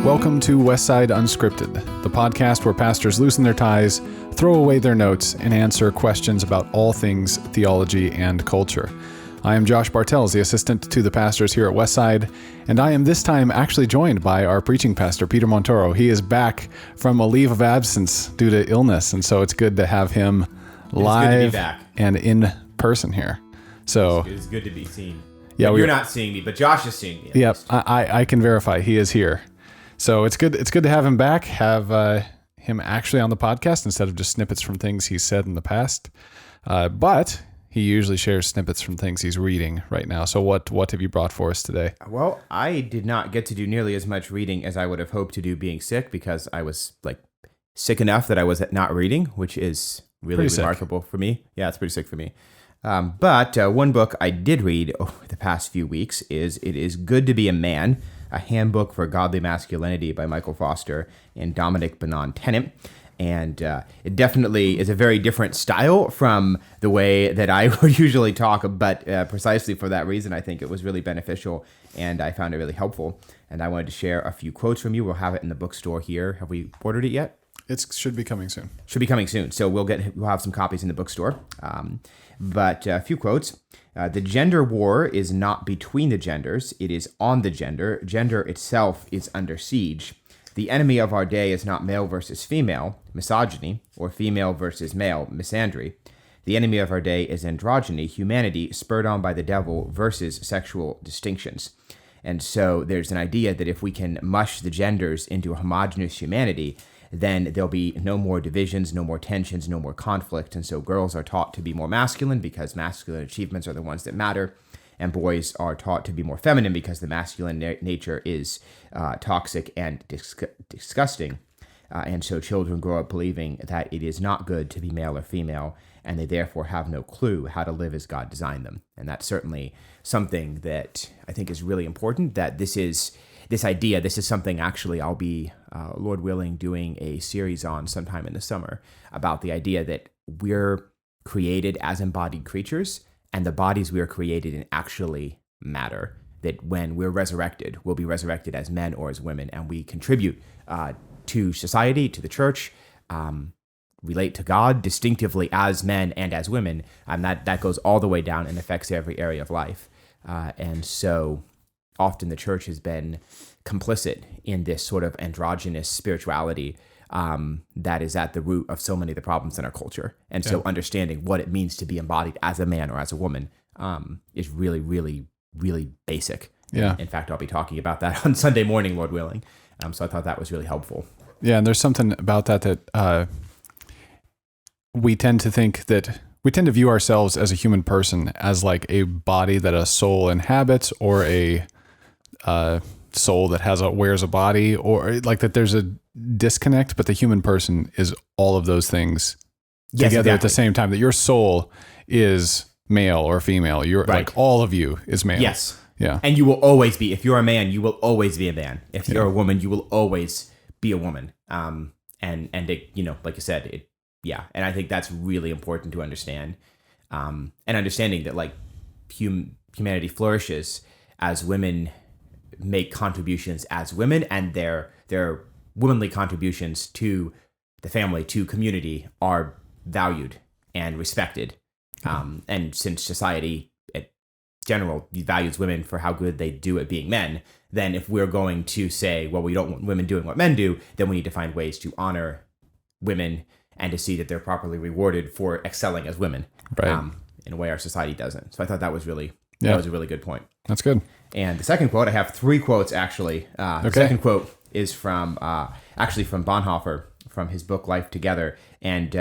Welcome to Westside Unscripted, the podcast where pastors loosen their ties, throw away their notes, and answer questions about all things theology and culture. I am Josh Bartels, the assistant to the pastors here at Westside, and I am this time actually joined by our preaching pastor, Peter Montoro. He is back from a leave of absence due to illness, and so it's good to have him live and in person here. So it's good to be seen. Yeah, you're not seeing me, but Josh is seeing me. Yep, I can verify he is here. So it's good to have him back, have him actually on the podcast instead of just snippets from things he's said in the past. But he usually shares snippets from things he's reading right now. So what have you brought for us today? Well, I did not get to do nearly as much reading as I would have hoped to do being sick, because I was sick enough that I was not reading, which is really remarkable for me. Yeah, it's pretty sick for me. But one book I did read over the past few weeks is It Is Good to Be a Man, a handbook for godly masculinity by Michael Foster and Dominic Benon-Tennant. And it definitely is a very different style from the way that I would usually talk, but precisely for that reason, I think it was really beneficial, and I found it really helpful. And I wanted to share a few quotes from you. We'll have it in the bookstore here. Have we ordered it yet? It should be coming soon. So we'll have some copies in the bookstore. But a few quotes. The gender war is not between the genders. It is on the gender. Gender itself is under siege. The enemy of our day is not male versus female, misogyny, or female versus male, misandry. The enemy of our day is androgyny, humanity spurred on by the devil versus sexual distinctions. And so there's an idea that if we can mush the genders into a homogeneous humanity, then there'll be no more divisions, no more tensions, no more conflict. And so girls are taught to be more masculine because masculine achievements are the ones that matter. And boys are taught to be more feminine because the masculine nature is toxic and disgusting. And so children grow up believing that it is not good to be male or female, and they therefore have no clue how to live as God designed them. And that's certainly something that I think is really important, that this is something actually I'll be, Lord willing, doing a series on sometime in the summer about the idea that we're created as embodied creatures, and the bodies we are created in actually matter. That when we're resurrected, we'll be resurrected as men or as women, and we contribute to society, to the church, relate to God distinctively as men and as women, and that goes all the way down and affects every area of life. And so often the church has been complicit in this sort of androgynous spirituality that is at the root of so many of the problems in our culture. And so understanding what it means to be embodied as a man or as a woman is really, really, really basic. Yeah. In fact, I'll be talking about that on Sunday morning, Lord willing. So I thought that was really helpful. Yeah, and there's something about that we tend to view ourselves as a human person as like a body that a soul inhabits, or a soul that wears a body, or like that there's a disconnect, but the human person is all of those things together at the same time, that your soul is male or female. You're like all of you is male. Yes. Yeah. And you will always be, if you're a man, you will always be a man. If you're a woman, you will always be a woman. And it, like you said, and I think that's really important to understand. And understanding that humanity flourishes as women make contributions as women, and their womanly contributions to the family, to community, are valued and respected. And since society in general values women for how good they do at being men, then if we're going to say, well, we don't want women doing what men do, then we need to find ways to honor women and to see that they're properly rewarded for excelling as women, in a way our society doesn't. So I thought that was really a really good point. That's good. And the second quote, I have three quotes actually. The second quote is from Bonhoeffer, from his book Life Together, and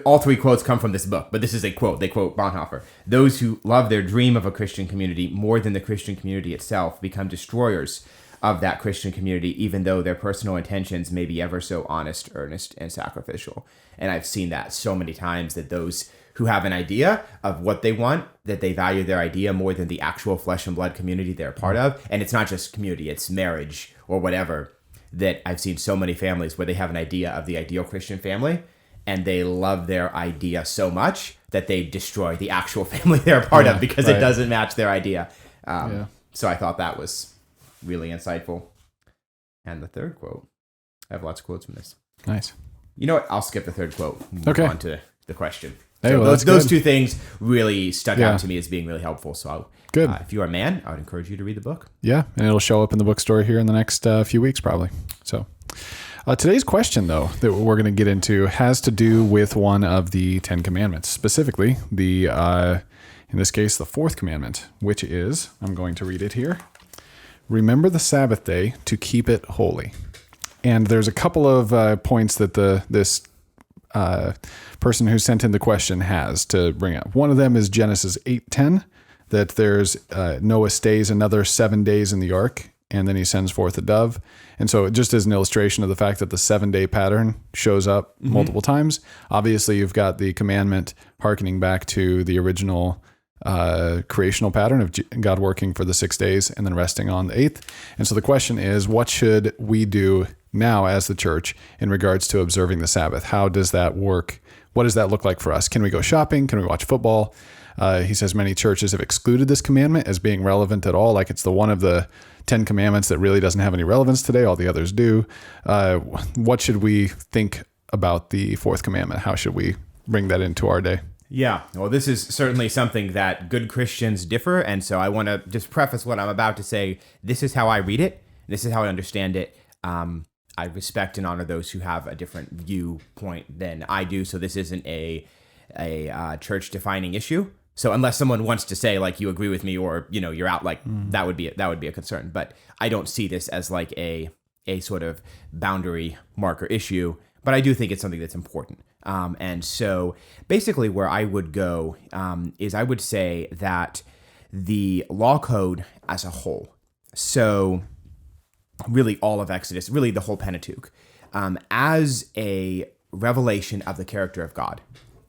all three quotes come from this book, but this is a quote. They quote Bonhoeffer: "Those who love their dream of a Christian community more than the Christian community itself become destroyers of that Christian community, even though their personal intentions may be ever so honest, earnest, and sacrificial." And I've seen that so many times, that those who have an idea of what they want, that they value their idea more than the actual flesh and blood community they're a part of. And it's not just community, it's marriage or whatever, that I've seen so many families where they have an idea of the ideal Christian family, and they love their idea so much that they destroy the actual family they're a part of because it doesn't match their idea. So I thought that was really insightful. And the third quote, I have lots of quotes from this. Nice. You know what? I'll skip the third quote. Move Okay. on to the question. Hey, So well, that's those good. two things really stuck Yeah. out to me as being really helpful. So Good. if you are a man, I would encourage you to read the book. Yeah, and it'll show up in the bookstore here in the next few weeks, probably. So, today's question, though, that we're going to get into has to do with one of the 10 Commandments, specifically the, in this case, the fourth commandment, which is, I'm going to read it here. Remember the Sabbath day to keep it holy. And there's a couple of points that this person who sent in the question has to bring up. One of them is Genesis 8:10, that there's Noah stays another 7 days in the ark, and then he sends forth a dove. And so just as an illustration of the fact that the 7-day pattern shows up multiple times, obviously you've got the commandment hearkening back to the original creational pattern of God working for the 6 days and then resting on the 8th. And so the question is, what should we do now as the church in regards to observing the Sabbath? How does that work? What does that look like for us? Can we go shopping? Can we watch football? He says many churches have excluded this commandment as being relevant at all. Like it's the one of the 10 commandments that really doesn't have any relevance today. All the others do. What should we think about the fourth commandment? How should we bring that into our day? Yeah, well, this is certainly something that good Christians differ. And so I want to just preface what I'm about to say. This is how I read it. This is how I understand it. I respect and honor those who have a different viewpoint than I do. So this isn't a church defining issue. So unless someone wants to say like you agree with me or you're out, like that would be a concern. But I don't see this as like a sort of boundary marker issue. But I do think it's something that's important. And so basically where I would go is I would say that the law code as a whole, so really all of Exodus, really the whole Pentateuch, as a revelation of the character of God,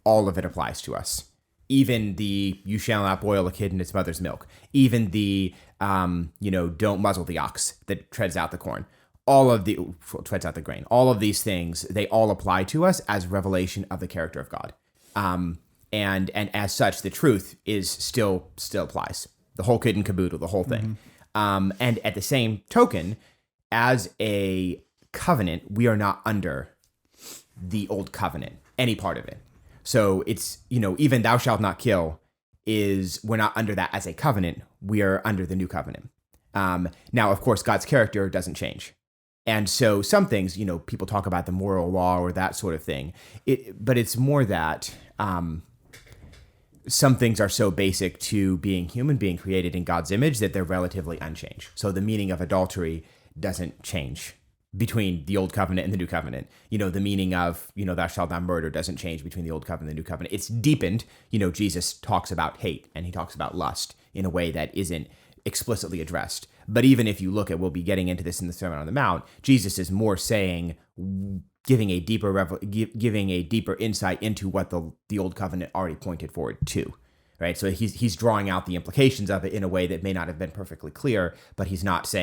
all of it applies to us. Even the you shall not boil a kid in its mother's milk, even the don't muzzle the ox that treads out the corn. Treads out the grain. All of these things, they all apply to us as revelation of the character of God. And as such, the truth is still applies. The whole kit and caboodle, the whole thing. And at the same token, as a covenant, we are not under the old covenant, any part of it. So it's, even thou shalt not kill we're not under that as a covenant. We are under the new covenant. Now, of course, God's character doesn't change. And so some things, people talk about the moral law or that sort of thing. But it's more that some things are so basic to being human, being created in God's image, that they're relatively unchanged. So the meaning of adultery doesn't change between the old covenant and the new covenant. The meaning of, thou shalt not murder doesn't change between the old covenant and the new covenant. It's deepened. Jesus talks about hate and he talks about lust in a way that isn't explicitly addressed. But even if you look at, we'll be getting into this in the Sermon on the Mount, Jesus is more saying, giving a deeper insight into what the old covenant already pointed forward to, right? So he's drawing out the implications of it in a way that may not have been perfectly clear, but he's not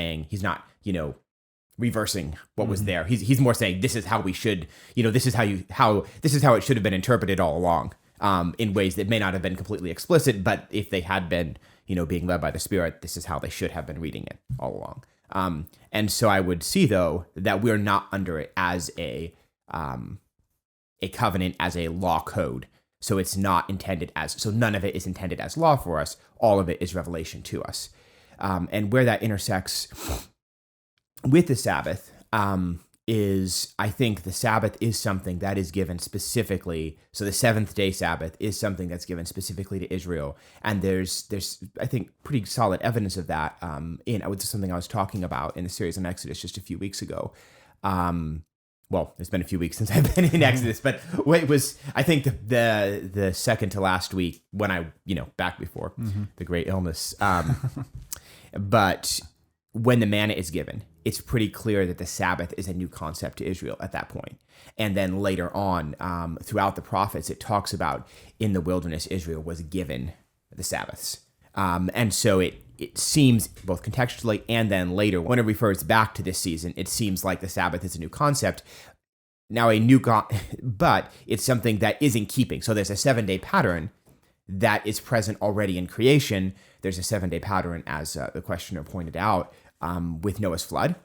reversing what was there. He's more saying this is how we should, this is how it should have been interpreted all along, in ways that may not have been completely explicit, but if they had been, being led by the Spirit, this is how they should have been reading it all along. And so I would see, though, that we're not under it as a covenant, as a law code. So it's not intended so none of it is intended as law for us. All of it is revelation to us. And where that intersects with the Sabbath is, I think the Sabbath is something that is given specifically. So the seventh day Sabbath is something that's given specifically to Israel. And there's I think, pretty solid evidence of that it's something I was talking about in the series on Exodus just a few weeks ago. Well, it's been a few weeks since I've been in Exodus, but it was, I think, the second to last week when I, back before the great illness. But when the manna is given, it's pretty clear that the Sabbath is a new concept to Israel at that point. And then later on, throughout the prophets, it talks about in the wilderness, Israel was given the Sabbaths. And so it seems both contextually and then later, when it refers back to this season, it seems like the Sabbath is a new concept. Now, but it's something that is in keeping. So there's a 7-day pattern that is present already in creation. There's a 7-day pattern, as the questioner pointed out, with Noah's flood.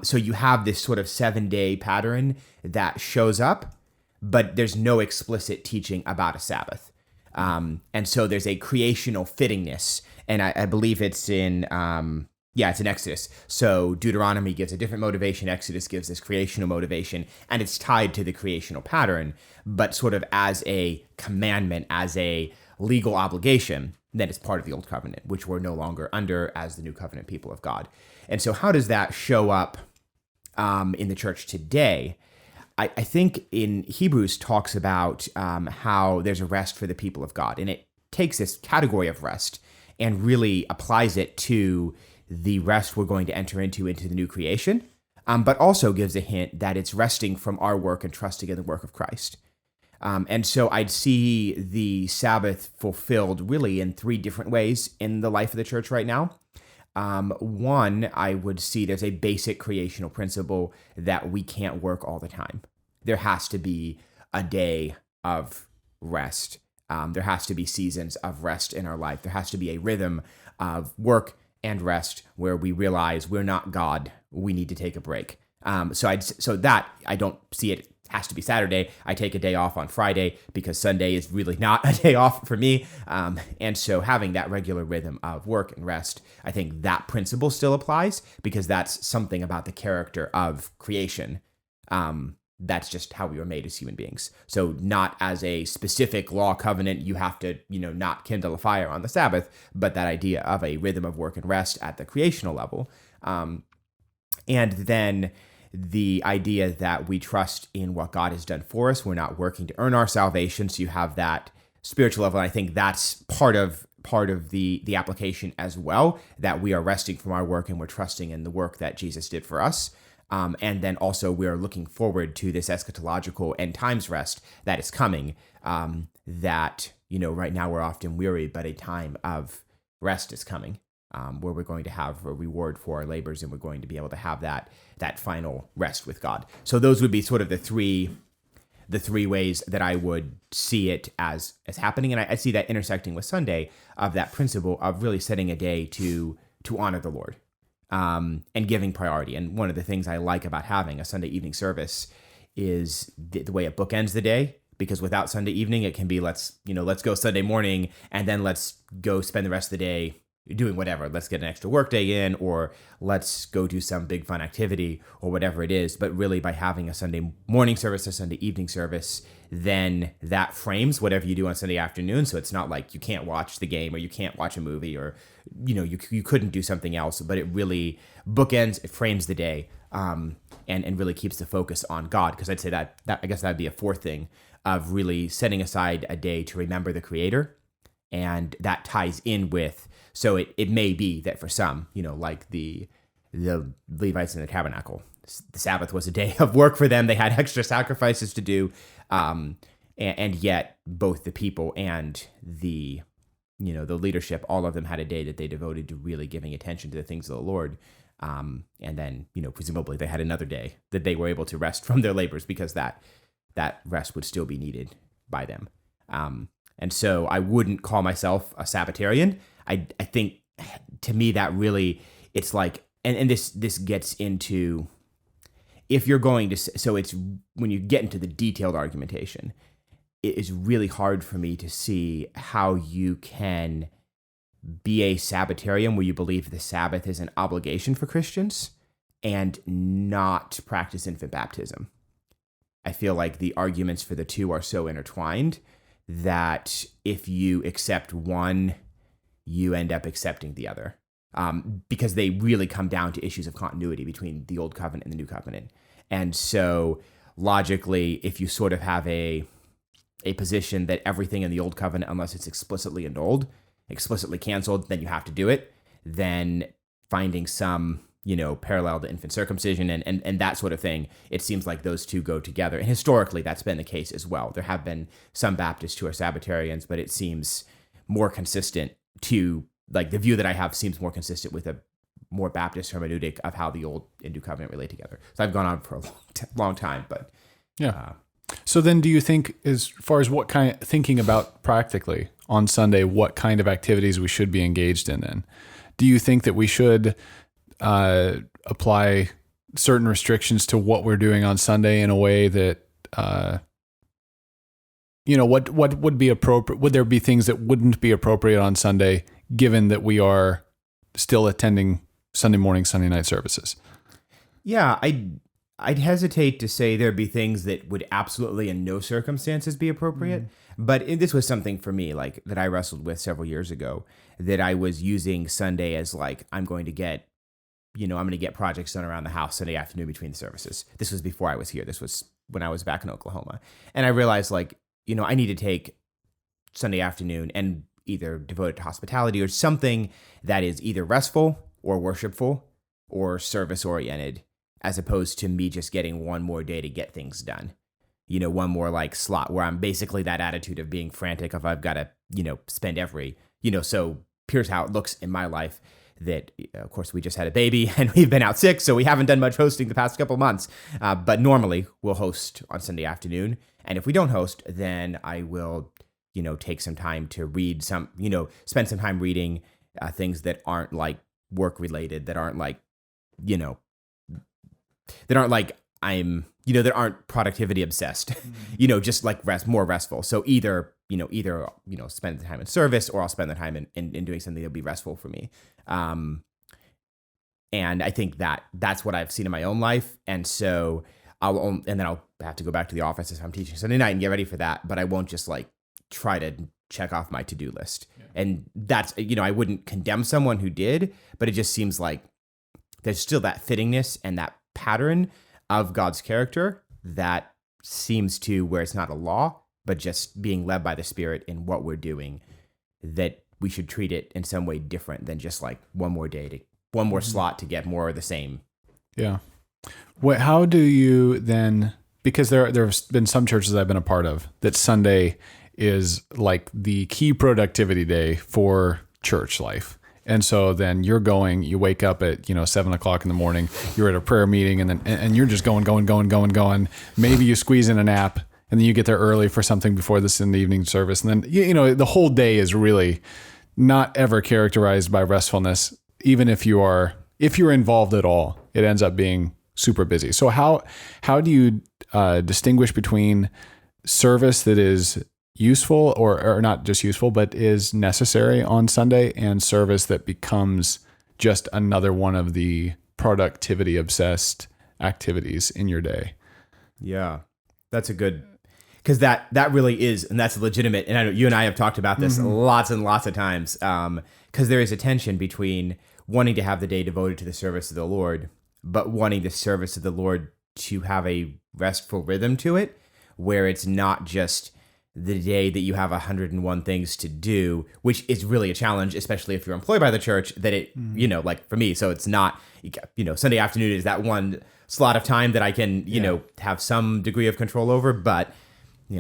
So you have this sort of 7-day pattern that shows up, but there's no explicit teaching about a Sabbath. And so there's a creational fittingness. And I believe it's in, it's in Exodus. So Deuteronomy gives a different motivation. Exodus gives this creational motivation, and it's tied to the creational pattern, but sort of as a commandment, as a legal obligation that is part of the Old Covenant, which we're no longer under as the New Covenant people of God. And so how does that show up in the church today? I think in Hebrews talks about how there's a rest for the people of God, and it takes this category of rest and really applies it to the rest we're going to enter into the new creation, but also gives a hint that it's resting from our work and trusting in the work of Christ. And so I'd see the Sabbath fulfilled really in 3 different ways in the life of the church right now. One, I would see there's a basic creational principle that we can't work all the time. There has to be a day of rest. There has to be seasons of rest in our life. There has to be a rhythm of work and rest where we realize we're not God. We need to take a break. So that I don't see it has to be Saturday. I take a day off on Friday because Sunday is really not a day off for me. And so having that regular rhythm of work and rest, I think that principle still applies because that's something about the character of creation. That's just how we were made as human beings. So not as a specific law covenant, you have to, not kindle a fire on the Sabbath, but that idea of a rhythm of work and rest at the creational level. And then the idea that we trust in what God has done for us. We're not working to earn our salvation. So you have that spiritual level. And I think that's part of the application as well, that we are resting from our work and we're trusting in the work that Jesus did for us. And then also we are looking forward to this eschatological end times rest that is coming, that, right now we're often weary, but a time of rest is coming, where we're going to have a reward for our labors and we're going to be able to have that final rest with God. So those would be sort of the three ways that I would see it as happening. And I see that intersecting with Sunday of that principle of really setting a day to honor the Lord. And giving priority. And one of the things I like about having a Sunday evening service is the way it bookends the day, because without Sunday evening, it can be let's go Sunday morning and then let's go spend the rest of the day doing whatever. Let's get an extra work day in, or let's go do some big fun activity or whatever it is. But really by having a Sunday morning service, a Sunday evening service, then that frames whatever you do on Sunday afternoon. So it's not like you can't watch the game or you can't watch a movie or, you couldn't do something else, but it really bookends, it frames the day, and really keeps the focus on God. Because I'd say that I guess that'd be a 4th thing of really setting aside a day to remember the Creator. And that ties in with, so it may be that for some, like the Levites in the tabernacle, the Sabbath was a day of work for them. They had extra sacrifices to do. And yet both the people and the leadership, all of them had a day that they devoted to really giving attention to the things of the Lord. And then, presumably they had another day that they were able to rest from their labors because that rest would still be needed by them. And so I wouldn't call myself a Sabbatarian. I think to me that really, it's like, and this gets into, if you're going to, so it's when you get into the detailed argumentation, it is really hard for me to see how you can be a Sabbatarian where you believe the Sabbath is an obligation for Christians and not practice infant baptism. I feel like the arguments for the two are so intertwined that if you accept one, you end up accepting the other, because they really come down to issues of continuity between the Old Covenant and the New Covenant. And so logically, if you sort of have a position that everything in the Old Covenant, unless it's explicitly annulled, explicitly canceled, then you have to do it, then finding some, parallel to infant circumcision and that sort of thing, it seems like those two go together. And historically, that's been the case as well. There have been some Baptists who are Sabbatarians, but it seems more consistent to, like, the view that I have seems more consistent with a more Baptist hermeneutic of how the Old and New Covenant relate together. So I've gone on for a long time, but yeah. So then do you think, as far as what kind, thinking about practically on Sunday, what kind of activities we should be engaged in then? Do you think that we should apply certain restrictions to what we're doing on Sunday in a way that, what would be appropriate? Would there be things that wouldn't be appropriate on Sunday, given that we are still attending Sunday morning, Sunday night services? Yeah, I'd hesitate to say there'd be things that would absolutely in no circumstances be appropriate. But this was something for me, like, that I wrestled with several years ago, that I was using Sunday as like, I'm going to get projects done around the house Sunday afternoon between the services. This was before I was here. This was when I was back in Oklahoma. And I realized, like, I need to take Sunday afternoon and either devote it to hospitality or something that is either restful or worshipful or service oriented, as opposed to me just getting one more day to get things done. One more like slot where I'm basically that attitude of being frantic if I've got to, spend every, so here's how it looks in my life. That, of course, we just had a baby and we've been out sick, so we haven't done much hosting the past couple months. But normally we'll host on Sunday afternoon. And if we don't host, then I will, take some time to read spend some time reading things that aren't like work related, that aren't like, that aren't productivity obsessed, just like more restful. So either spend the time in service, or I'll spend the time in doing something that'll be restful for me. And I think that's what I've seen in my own life. And so then I'll have to go back to the office if I'm teaching Sunday night and get ready for that. But I won't just like try to check off my to-do list. Yeah. And that's, I wouldn't condemn someone who did, but it just seems like there's still that fittingness and that pattern of God's character that seems to, where it's not a law, but just being led by the Spirit in what we're doing, that we should treat it in some way different than just like one more slot to get more of the same. Yeah. How do you then, because there's been some churches I've been a part of that Sunday is like the key productivity day for church life. And so then you wake up at, 7:00 in the morning, you're at a prayer meeting and you're just going. Maybe you squeeze in a nap and then you get there early for something before this in the evening service. And then, the whole day is really not ever characterized by restfulness. Even if you're involved at all, it ends up being super busy. So how do you distinguish between service that is useful or not just useful, but is necessary on Sunday, and service that becomes just another one of the productivity obsessed activities in your day? Yeah, that's a good, because that really is, and that's legitimate. And I know you and I have talked about this lots and lots of times, because there is a tension between wanting to have the day devoted to the service of the Lord, but wanting the service of the Lord to have a restful rhythm to it, where it's not just the day that you have 101 things to do, which is really a challenge, especially if you're employed by the church, that it, like for me, so it's not, Sunday afternoon is that one slot of time that I can, have some degree of control over. But,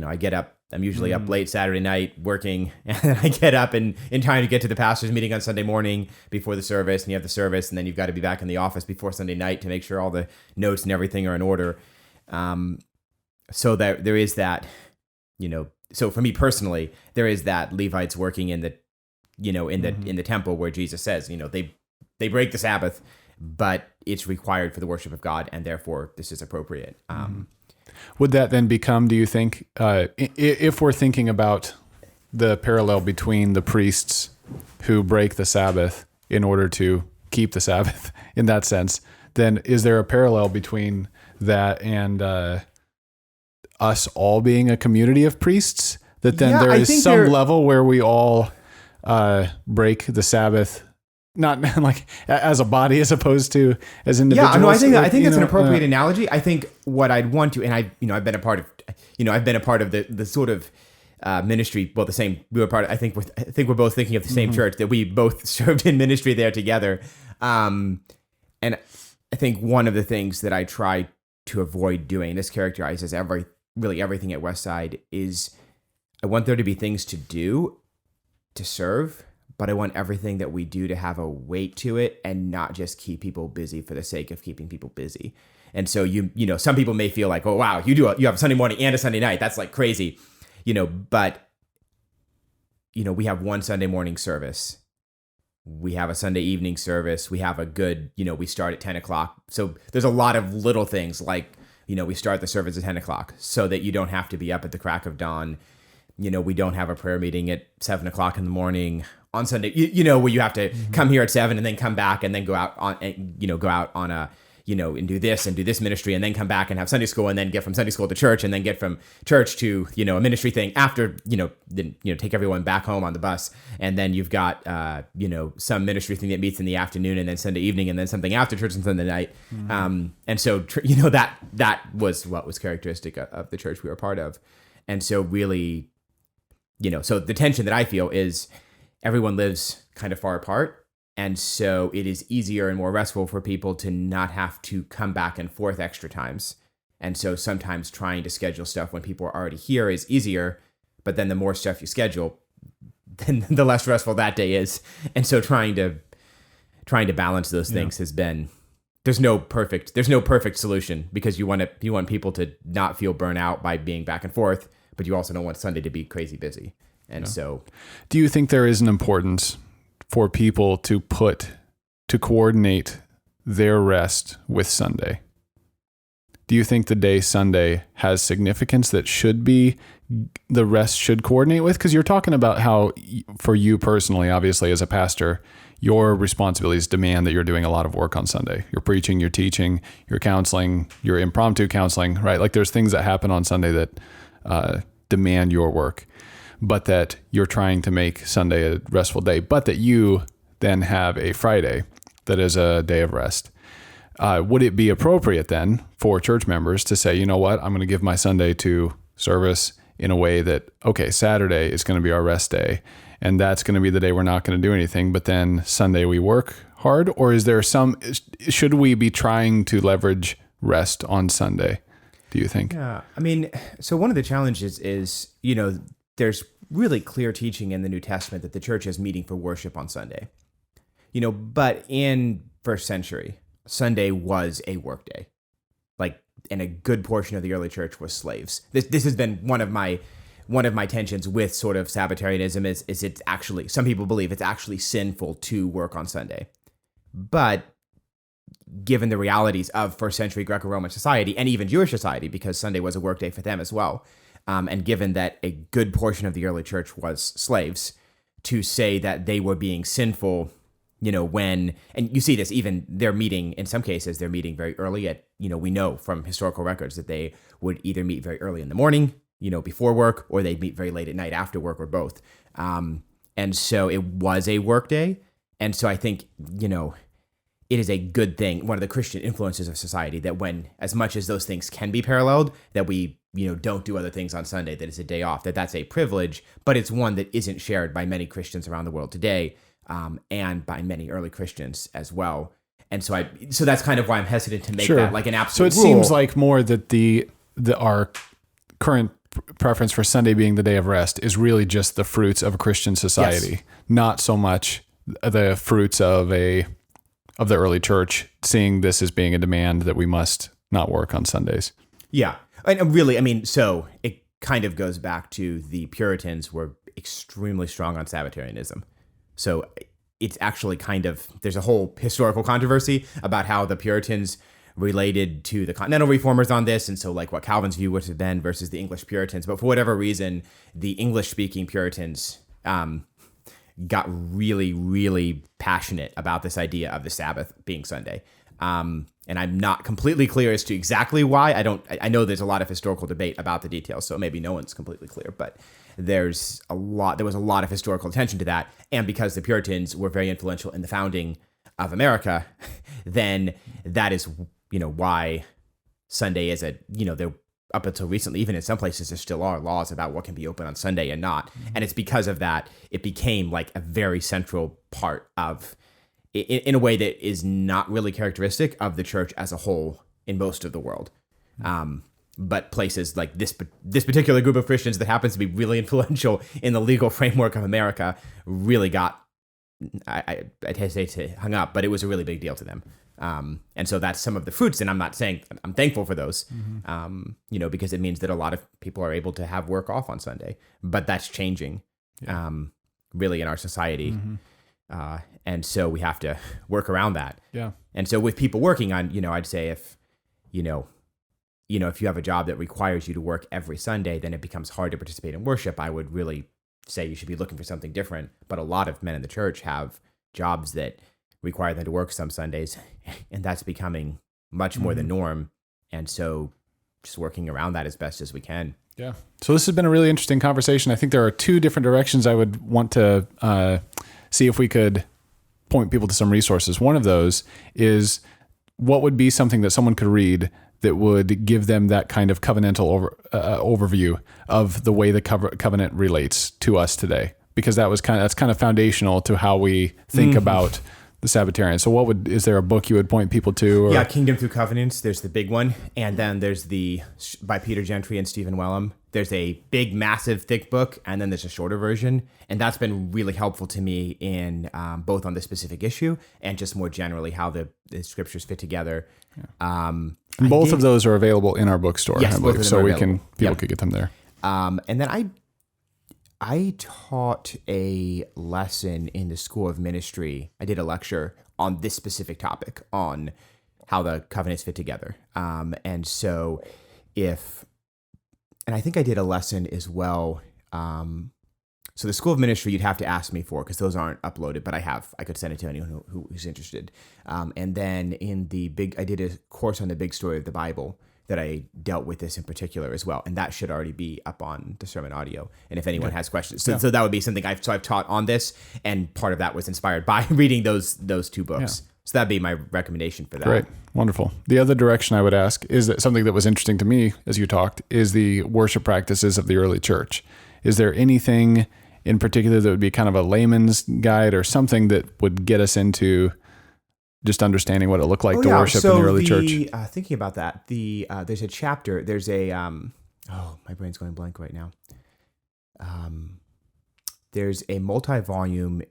I get up, I'm usually up late Saturday night working, and then I get up in time to get to the pastor's meeting on Sunday morning before the service, and you have the service, and then you've got to be back in the office before Sunday night to make sure all the notes and everything are in order. So that there is that, so for me personally, there is that Levites working in the, in the temple where Jesus says, they break the Sabbath, but it's required for the worship of God, and therefore this is appropriate. Would that then become, do you think, if we're thinking about the parallel between the priests who break the Sabbath in order to keep the Sabbath in that sense, then is there a parallel between that and us all being a community of priests? That then there is some level where we all break the Sabbath, not like as a body as opposed to as individuals. Yeah, no, I think that's an appropriate analogy. I think what I'd want to, and I've been a part of, the sort of ministry. Well, the same. We were part of. I think we're both thinking of the same church, that we both served in ministry there together. And I think one of the things that I try to avoid doing, this characterizes everything at Westside, is I want there to be things to do to serve, but I want everything that we do to have a weight to it and not just keep people busy for the sake of keeping people busy. And so some people may feel like, oh wow, you have a Sunday morning and a Sunday night. That's like crazy, but we have one Sunday morning service we have a Sunday evening service. We have a good, we start at 10 o'clock. So there's a lot of little things like, we start the service at 10 o'clock so that you don't have to be up at the crack of dawn. We don't have a prayer meeting at 7 o'clock in the morning on Sunday, where you have to come here at 7 and then come back and then go out on a, and do this ministry and then come back and have Sunday school and then get from Sunday school to church and then get from church to, a ministry thing after, then, take everyone back home on the bus. And then you've got, some ministry thing that meets in the afternoon and then Sunday evening and then something after church and Sunday night. And so, that was what was characteristic of the church we were part of. And so really, so the tension that I feel is everyone lives kind of far apart. And so it is easier and more restful for people to not have to come back and forth extra times. And so sometimes trying to schedule stuff when people are already here is easier, but then the more stuff you schedule, then the less restful that day is. And so trying to balance those things has been, there's no perfect solution, because you want people to not feel burnt out by being back and forth, but you also don't want Sunday to be crazy busy. And so do you think there is an importance for people to coordinate their rest with Sunday? Do you think the day Sunday has significance that the rest should coordinate with? Because you're talking about how, for you personally, obviously as a pastor, your responsibilities demand that you're doing a lot of work on Sunday. You're preaching, you're teaching, you're counseling, you're impromptu counseling, right? Like there's things that happen on Sunday that demand your work, but that you're trying to make Sunday a restful day, but that you then have a Friday that is a day of rest. Would it be appropriate then for church members to say, you know what, I'm going to give my Sunday to service in a way that, okay, Saturday is going to be our rest day, and that's going to be the day we're not going to do anything, but then Sunday we work hard? Or is there should we be trying to leverage rest on Sunday, do you think? Yeah, I mean, so one of the challenges is, there's really clear teaching in the New Testament that the church is meeting for worship on Sunday. But in first century, Sunday was a work day. And a good portion of the early church was slaves. This has been one of my tensions with sort of Sabbatarianism is it's actually, some people believe it's actually sinful to work on Sunday. But given the realities of first century Greco-Roman society and even Jewish society, because Sunday was a work day for them as well, and given that a good portion of the early church was slaves, to say that they were being sinful, and you see this even, they're meeting, in some cases, they're meeting very early at, we know from historical records that they would either meet very early in the morning, before work, or they'd meet very late at night after work, or both. And so it was a work day. And so I think, it is a good thing, one of the Christian influences of society, that when, as much as those things can be paralleled, that we, don't do other things on Sunday, that it's a day off, that's a privilege, but it's one that isn't shared by many Christians around the world today, and by many early Christians as well. And so that's kind of why I'm hesitant to make that like an absolute rule. So it seems like more that our current preference for Sunday being the day of rest is really just the fruits of a Christian society, yes, not so much the fruits of the early church seeing this as being a demand that we must not work on Sundays. Yeah. And really, I mean, so it kind of goes back to the Puritans were extremely strong on Sabbatarianism. So it's actually there's a whole historical controversy about how the Puritans related to the Continental Reformers on this, and so like what Calvin's view would have been versus the English Puritans. But for whatever reason, the English-speaking Puritans got really, really passionate about this idea of the Sabbath being Sunday. And I'm not completely clear as to exactly why. I know there's a lot of historical debate about the details, so maybe no one's completely clear, but there was a lot of historical attention to that. And because the Puritans were very influential in the founding of America, then that is, why Sunday is they're up until recently, even in some places, there still are laws about what can be open on Sunday and not. Mm-hmm. And it's because of that, it became like a very central part of, in a way that is not really characteristic of the church as a whole in most of the world. But places like this particular group of Christians that happens to be really influential in the legal framework of America really got, I'd hesitate to hung up, but it was a really big deal to them. And so that's some of the fruits, and I'm not saying I'm thankful for those, mm-hmm. Because it means that a lot of people are able to have work off on Sunday, but that's changing, really in our society. Mm-hmm. And so we have to work around that. Yeah. And so with people working on, I'd say if you have a job that requires you to work every Sunday, then it becomes hard to participate in worship. I would really say you should be looking for something different. But a lot of men in the church have jobs that require them to work some Sundays, and that's becoming much more the norm. And so just working around that as best as we can. Yeah. So this has been a really interesting conversation. I think there are two different directions I would want to see if we could point people to some resources. One of those is what would be something that someone could read that would give them that kind of covenantal overview of the way the covenant relates to us today, because that's kind of foundational to how we think about the Sabbatarian. So is there a book you would point people to? Or? Yeah, Kingdom Through Covenants. There's the big one. And then there's by Peter Gentry and Stephen Wellham. There's a big, massive, thick book, and then there's a shorter version. And that's been really helpful to me in both on the specific issue and just more generally how the scriptures fit together. Yeah. Both of those are available in our bookstore, yes, I believe, so people could get them there. And then I taught a lesson in the School of Ministry. I did a lecture on this specific topic, on how the covenants fit together. And I think I did a lesson as well. So the School of Ministry, you'd have to ask me for, because those aren't uploaded, but I could send it to anyone who's interested. And then I did a course on the big story of the Bible that I dealt with this in particular as well. And that should already be up on the sermon audio. And if anyone has questions. So that would be something I've taught on this. And part of that was inspired by reading those two books. Yeah. So that'd be my recommendation for that. Great. Wonderful. The other direction I would ask is that something that was interesting to me as you talked is the worship practices of the early church. Is there anything in particular that would be kind of a layman's guide or something that would get us into just understanding what it looked like to worship in the early church? Thinking about that, there's a chapter, there's a, my brain's going blank right now. There's a multi-volume,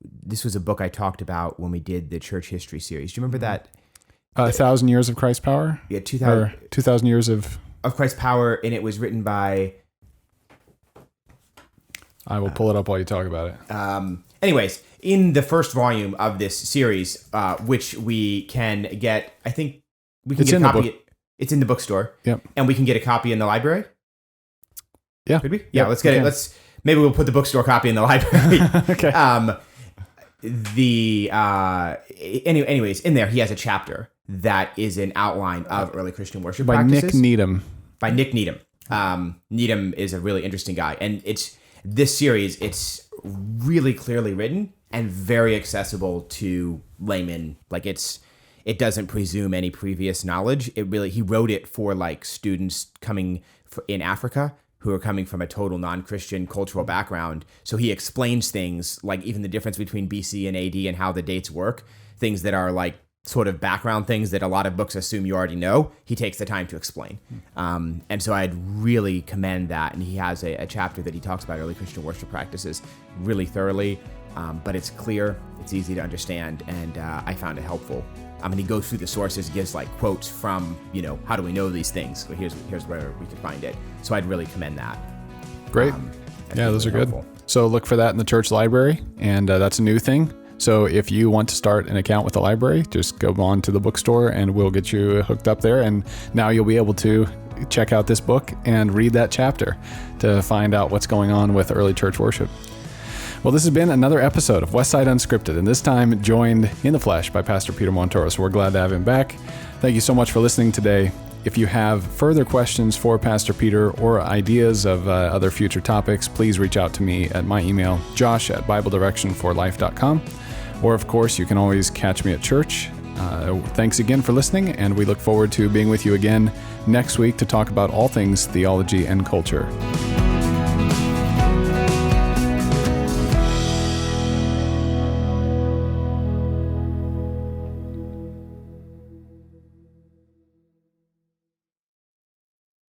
this was a book I talked about when we did the church history series. Do you remember that? 1,000 Years of Christ's Power? Yeah, 2,000 Years of Christ's Power, and it was written by... I will pull it up while you talk about it. Anyways, in the first volume of this series, which we can get, I think we can get a copy. It's in the bookstore. Yep. And we can get a copy in the library. Yeah. Could we? Yeah. Let's get it. Maybe we'll put the bookstore copy in the library. Okay. Anyways, in there he has a chapter that is an outline of early Christian worship by practices. By Nick Needham. Needham is a really interesting guy, and this series, it's really clearly written and very accessible to laymen. Like it doesn't presume any previous knowledge. He wrote it for like students coming in Africa who are coming from a total non-Christian cultural background. So he explains things like even the difference between BC and AD and how the dates work, things that are like sort of background things that a lot of books assume you already know. He takes the time to explain. And so I'd really commend that. And he has a chapter that he talks about early Christian worship practices really thoroughly, but it's clear, it's easy to understand, and I found it helpful. He goes through the sources, gives like quotes from, how do we know these things? So here's where we could find it. So I'd really commend that. Great. Yeah, those are good. So look for that in the church library, and that's a new thing. So if you want to start an account with the library, just go on to the bookstore and we'll get you hooked up there. And now you'll be able to check out this book and read that chapter to find out what's going on with early church worship. Well, this has been another episode of Westside Unscripted, and this time joined in the flesh by Pastor Peter Montoro. So we're glad to have him back. Thank you so much for listening today. If you have further questions for Pastor Peter or ideas of other future topics, please reach out to me at my email, josh@BibleDirectionForLife.com. Or, of course, you can always catch me at church. Thanks again for listening, and we look forward to being with you again next week to talk about all things theology and culture.